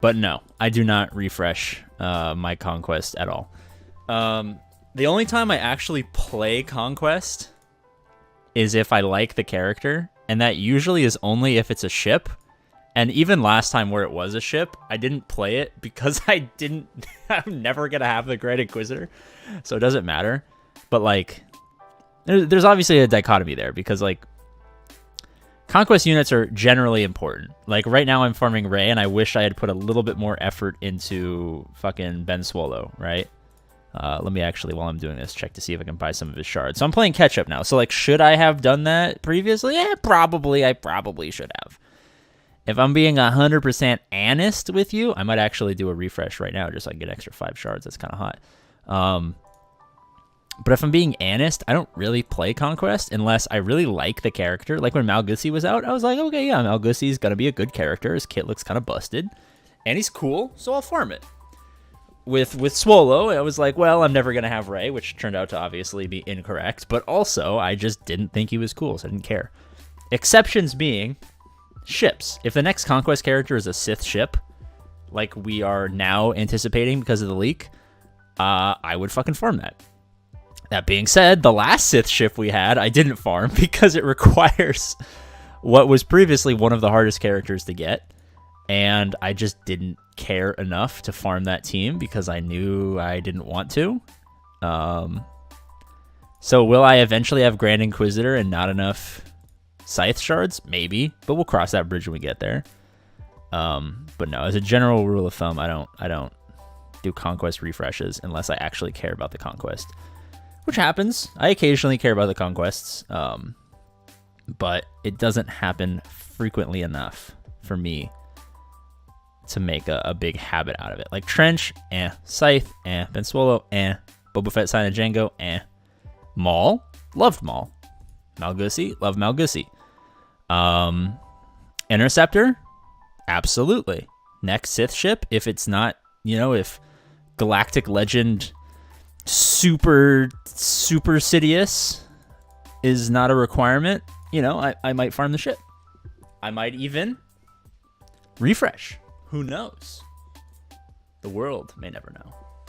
But no, I do not refresh my Conquest at all. The only time I actually play Conquest is if I like the character, and that usually is only if it's a ship. And even last time where it was a ship, I didn't play it because I'm never going to have the Grand Inquisitor, so it doesn't matter. But, like, there's obviously a dichotomy there because, like, Conquest units are generally important. Like, right now I'm farming Rey, and I wish I had put a little bit more effort into fucking Ben Swallow, right? Let me actually, while I'm doing this, check to see if I can buy some of his shards. So I'm playing catch-up now. So, like, should I have done that previously? Yeah, probably. I probably should have. If I'm being 100% honest with you, I might actually do a refresh right now just so I can get extra 5 shards. That's kind of hot. But if I'm being honest, I don't really play Conquest unless I really like the character. Like when Malgussi was out, I was like, okay, yeah, Malgussi's going to be a good character. His kit looks kind of busted. And he's cool, so I'll farm it. With Swallow, I was like, well, I'm never going to have Rey, which turned out to obviously be incorrect. But also, I just didn't think he was cool, so I didn't care. Exceptions being ships. If the next Conquest character is a Sith ship, like we are now anticipating because of the leak, I would fucking farm that. That being said, the last Sith ship we had, I didn't farm because it requires what was previously one of the hardest characters to get. And I just didn't care enough to farm that team because I knew I didn't want to. So will I eventually have Grand Inquisitor and not enough Scythe shards? Maybe, but we'll cross that bridge when we get there. But no, as a general rule of thumb, I don't do Conquest refreshes unless I actually care about the Conquest. Which happens. I occasionally care about the Conquests, but it doesn't happen frequently enough for me to make a big habit out of it. Like Trench, Scythe, Ben Swallow, Boba Fett, Sign of Django, Maul, loved Maul. Malgussi, loved Malgussi. Interceptor, absolutely. Next Sith ship, if it's not, if Galactic Legend Super Sidious is not a requirement, I might farm the ship. I might even refresh. Who knows? The world may never know.